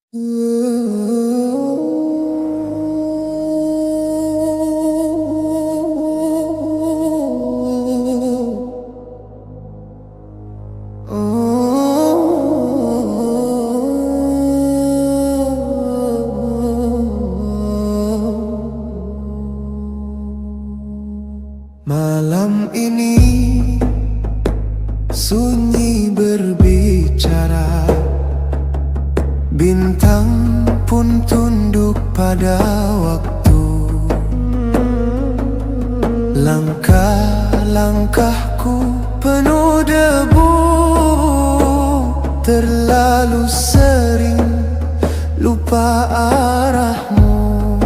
Malam ini sunyi berbicara, bintang pun tunduk pada waktu. Langkah-langkahku penuh debu, terlalu sering lupa arahmu.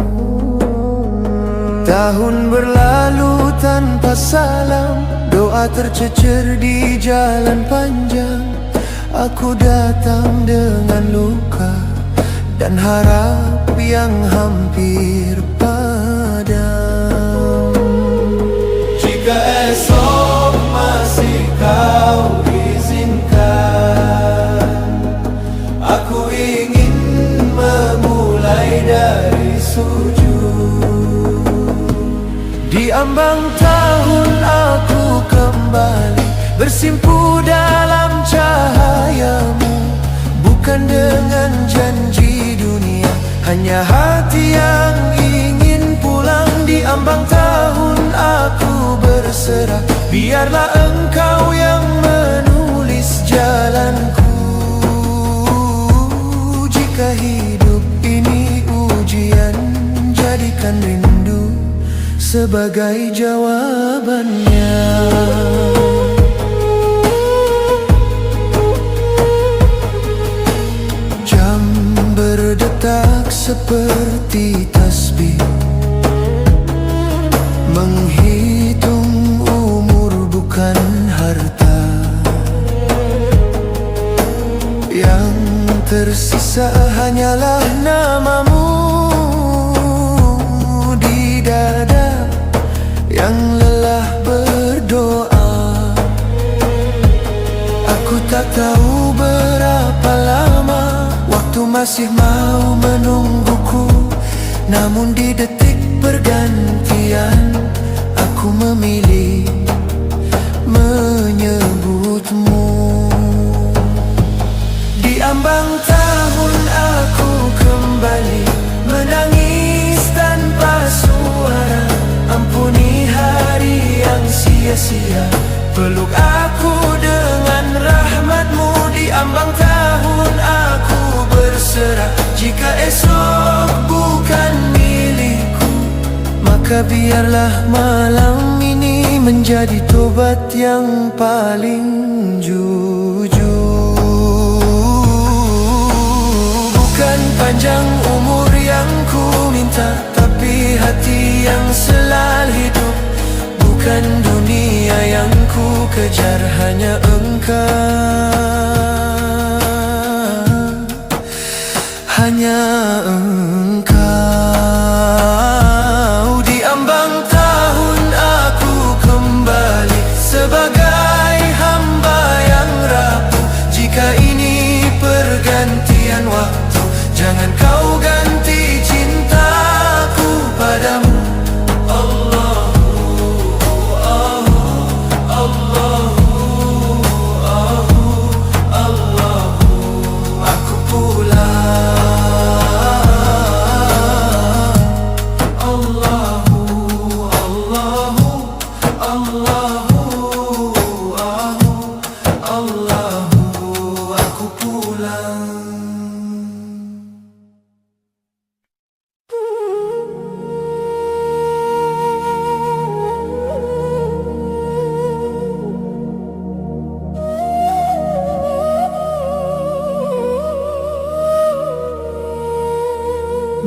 Tahun berlalu tanpa salam, doa tercecer di jalan panjang. Aku datang dengan luka dan harap yang hampir padam. Jika esok masih kau izinkan, aku ingin memulai dari sujud. Di ambang tahun aku kembali bersimpu dalam cahayamu, bukan dengan janji dunia, hanya hati yang ingin pulang. Di ambang tahun aku berserah, biarlah engkau yang menulis jalanku. Jika hidup ini ujian, jadikan rindu sebagai jawabannya. Jam berdetak seperti tasbih, menghitung umur bukan harta. Yang tersisa hanyalah namamu di dada yang lelah berdoa. Aku tak tahu berapa lama waktu masih mau menungguku, namun di detik pergantian aku memilih menyebutmu. Di ambang tahun aku kembali menangis tanpa suara. Ampuni hari yang sia-sia, peluk aku dengan rahmatmu. Di ambang tahun aku berserah, jika esok bukan milikku, maka biarlah malam ini menjadi tobat yang paling jujur. Bukan panjang umur yang ku minta, tapi hati yang selalu hidup. Bukan dunia yang ku kejar, hanya engkau, hanya engkau. Di ambang tahun aku kembali sebagai hamba yang rapuh. Jika ini pergantian waktu, jangan kau ganti cintaku padamu.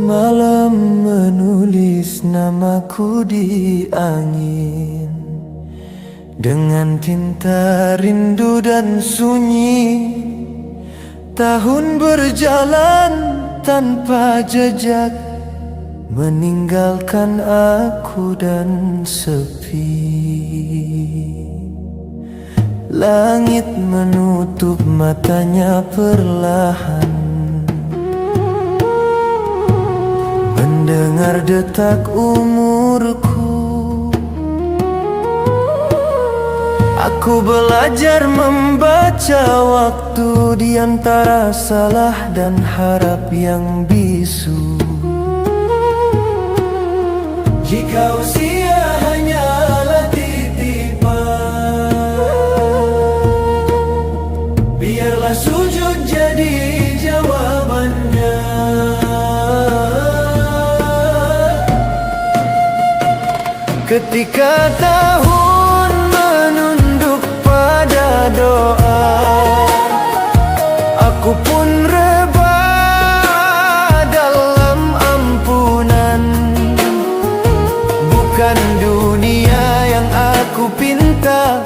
Malam menulis namaku di angin dengan tinta rindu dan sunyi. Tahun berjalan tanpa jejak, meninggalkan aku dan sepi. Langit menutup matanya perlahan, dengar detak umurku. Aku belajar membaca waktu di antara salah dan harap yang bisu. Jika usia hanyalah titipan, biarlah sujud jadi jawabannya. Ketika tahun menunduk pada doa, aku pun reba dalam ampunan. Bukan dunia yang aku pinta,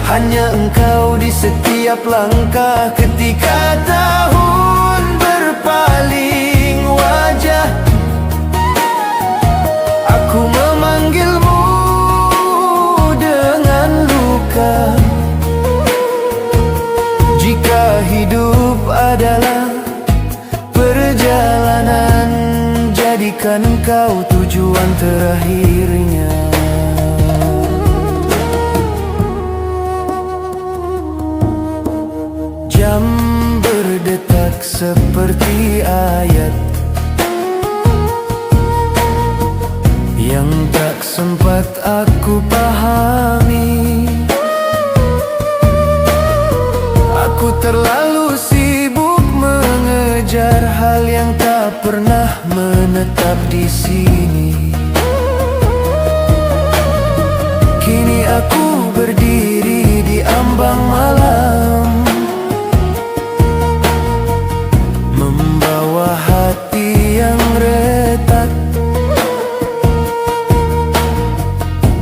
hanya Engkau di setiap langkah. Ketika tahun berpaling wajah, aku memanggilmu dengan luka. Jika hidup adalah perjalanan, jadikan Engkau tujuan terakhirnya. Jam berdetak seperti ayat yang tak sempat aku pahami. Aku terlalu sibuk mengejar hal yang tak pernah menetap di sini. Kini aku berdiri di ambang malam, membawa hati yang retak.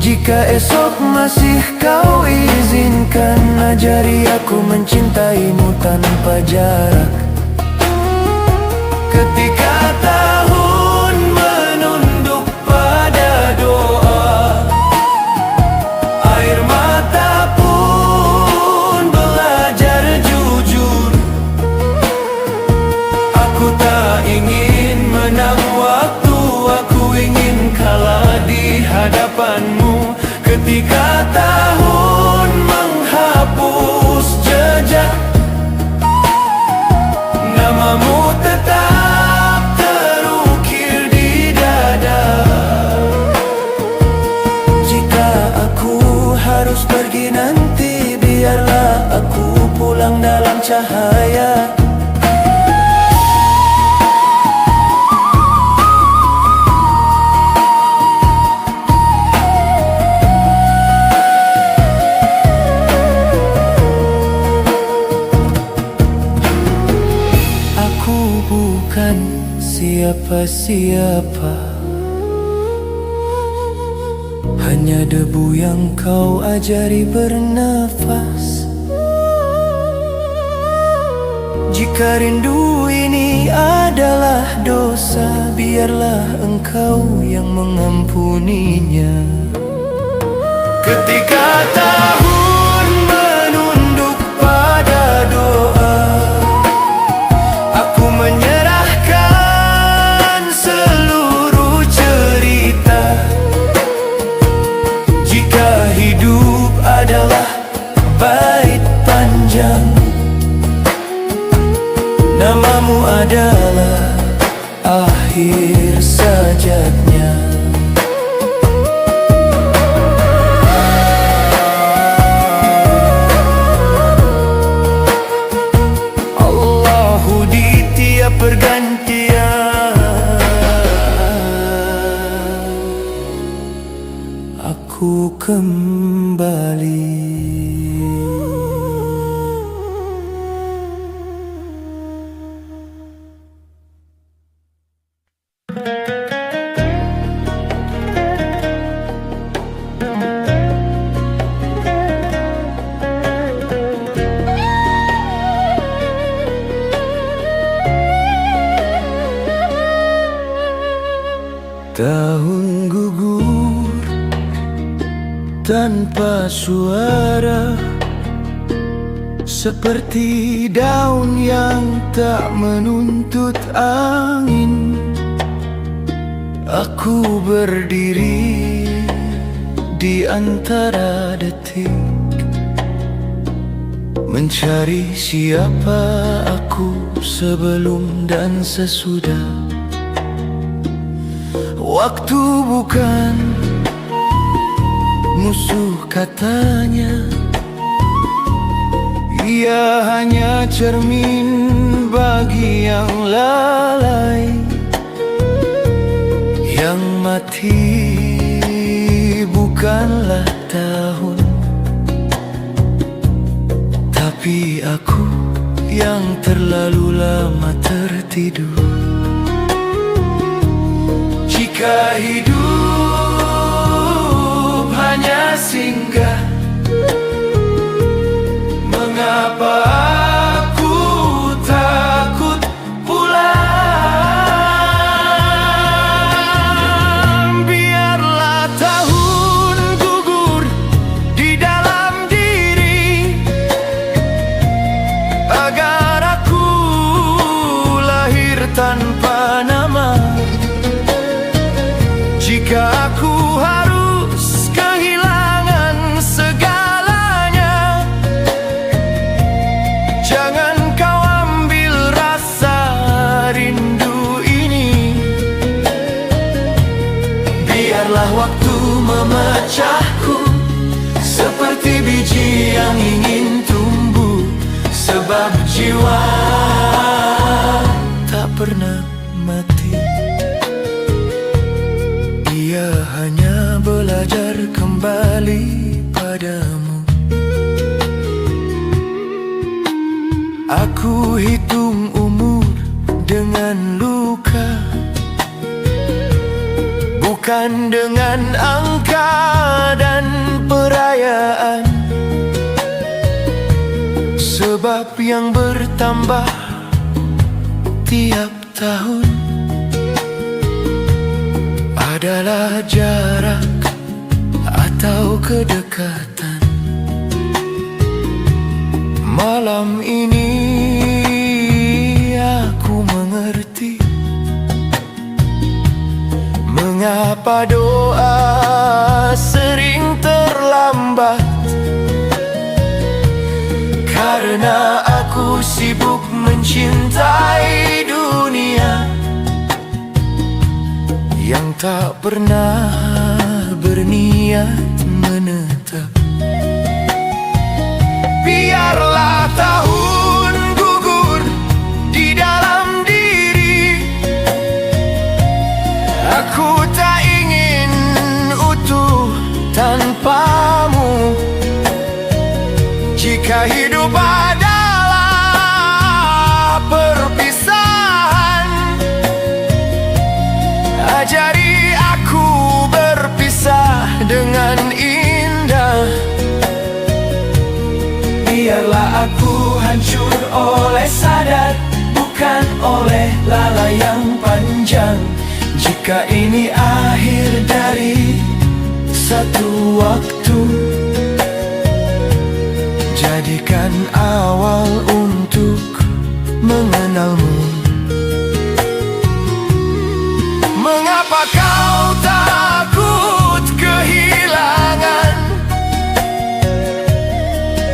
Jika esok masih Kau izinkan, ajari aku mencintaimu tanpa jarak. Ketika tahun menunduk pada doa, air mata pun belajar jujur. Aku tak ingin menang waktu, aku ingin kalah di hadapanmu. Ketika tahun menghapus jejak, namamu tetap terukir di dada. Jika aku harus pergi nanti, biarlah aku pulang dalam cahaya. Bukan siapa-siapa, hanya debu yang Kau ajari bernafas. Jika rindu ini adalah dosa, biarlah Engkau yang mengampuninya. Ketika tahun menunduk pada doa, aku menyerahkan seluruh cerita. Jika hidup adalah bait panjang, namamu adalah akhir sajatnya. Allahu di tiap pergantian, aku kembali. Tahun gugur tanpa suara, seperti daun yang tak menuntut angin. Aku berdiri di antara detik, mencari siapa aku sebelum dan sesudah. Waktu bukan musuh katanya, ia hanya cermin bagi yang lalai. Yang mati bukanlah tahun, tapi aku yang terlalu lama tertidur. Jika hidup hanya singgah, mengapa aku takut pulang? Biarlah tahun gugur di dalam diri, agar aku lahir tanpa nama. Jika aku harus kehilangan segalanya, jangan kau ambil rasa rindu ini. Biarlah waktu memecahku seperti biji yang ingin tumbuh, sebab jiwa tak pernah mati. Ia hanya belajar kembali padamu. Aku hitung umur dengan luka, bukan dengan angka dan perayaan. Sebab yang bertambah tiap tahun adalah jarak atau kedekatan. Malam ini aku mengerti mengapa doa sering terlambat. Karena aku sibuk mencintai dunia yang tak pernah berniat menetap. Biarlah tahun gugur di dalam diri, aku tak ingin utuh tanpamu. Jika hidup adalah perpisahan, ajari aku berpisah dengan indah. Biarlah aku hancur oleh sadar, bukan oleh lalai yang panjang. Jika ini akhir dari satu waktu, jadikan awal untuk mengenalmu. Mengapa kau takut kehilangan,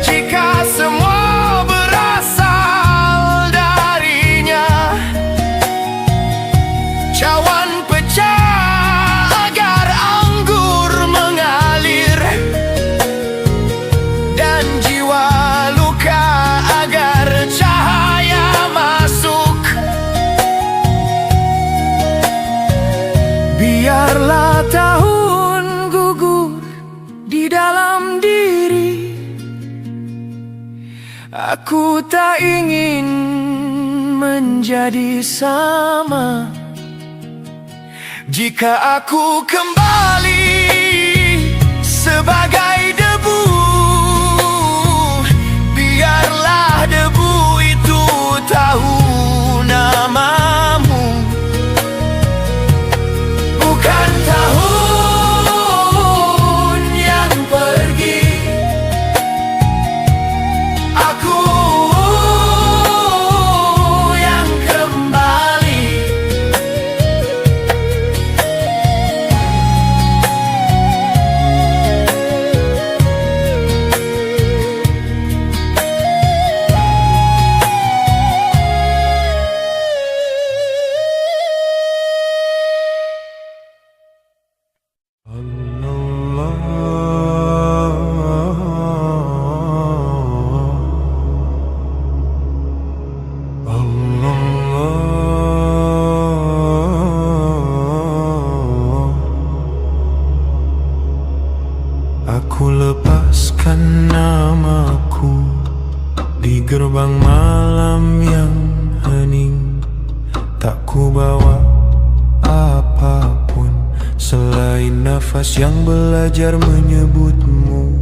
jika semua berasal darinya? Cawan pecah agar anggur mengalir, dan jiwa luka agar cahaya masuk. Biarlah tahun gugur di dalam diri, aku tak ingin menjadi sama. Jika aku kembali sebagai debu, biarlah debu itu tahu namamu. Bukan tahun yang pergi, aku yang kembali. Tak ku bawa apapun selain nafas yang belajar menyebutmu.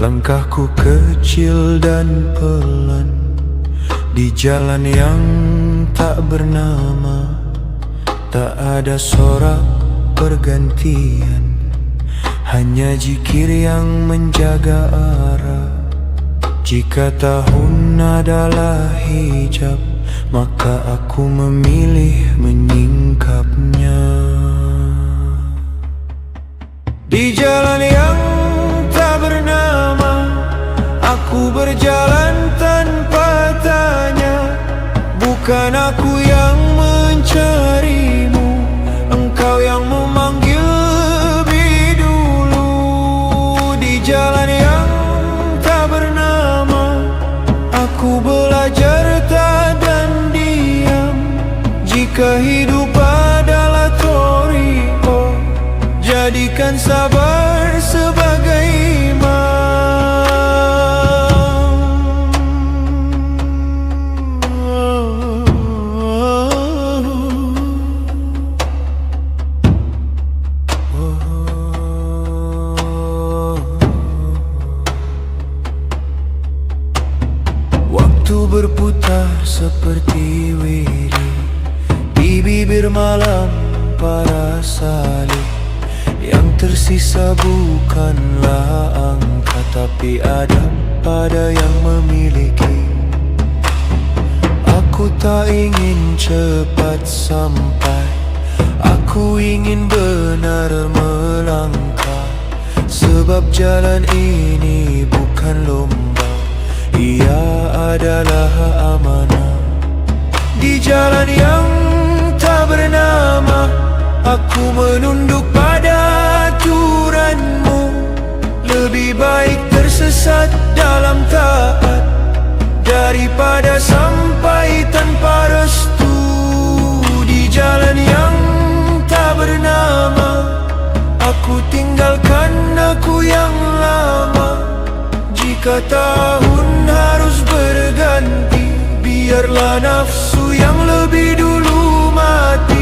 Langkahku kecil dan pelan di jalan yang tak bernama. Tak ada sorak pergantian, hanya zikir yang menjaga arah. Jika tahun adalah hijab, maka aku memilih menyingkapnya. Di jalan yang tak bernama, aku berjalan tanpa tanya. Bukan aku yang mencarimu, engkau yang memanggil lebih dulu. Di jalan yang tak bernama, aku belajar tak dan diam. Jika hidup adalah thoriqoh, jadikan sabar sebagai imam. Waktu berputar seperti wirid di bibir malam para salib. Yang tersisa bukanlah angka, tapi adab pada yang memiliki. Aku tak ingin cepat sampai, aku ingin benar melangkah. Sebab jalan ini bukan lomba, ia adalah amanah. Di jalan yang tak bernama, aku menunduk pada aturanmu. Lebih baik tersesat dalam taat daripada sampai tanpa restu. Di jalan yang tak bernama, aku tinggalkan aku yang lama. Jika tahun harus berganti, biarlah nafsu yang lebih dulu mati.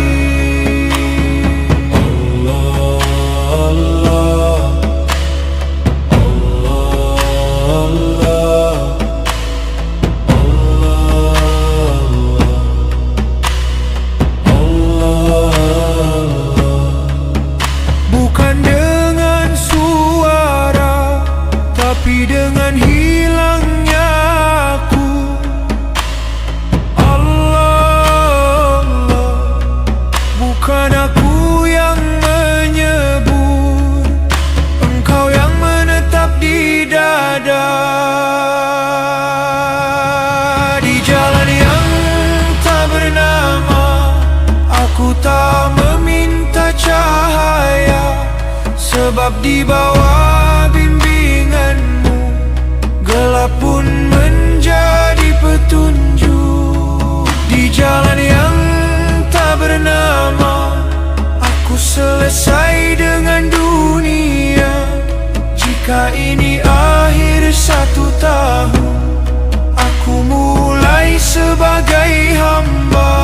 Bukan dengan suara, tapi dengan hilangnya aku. Allah, bukan aku yang menyebut, engkau yang menetap di dada. Di jalan yang tak bernama, aku tak meminta cahaya. Sebab di bawah bimbinganmu, gelap pun menjadi petunjuk. Di jalan yang tak bernama, aku selesai dengan dunia. Jika ini akhir satu tahun, aku mulai sebagai hamba.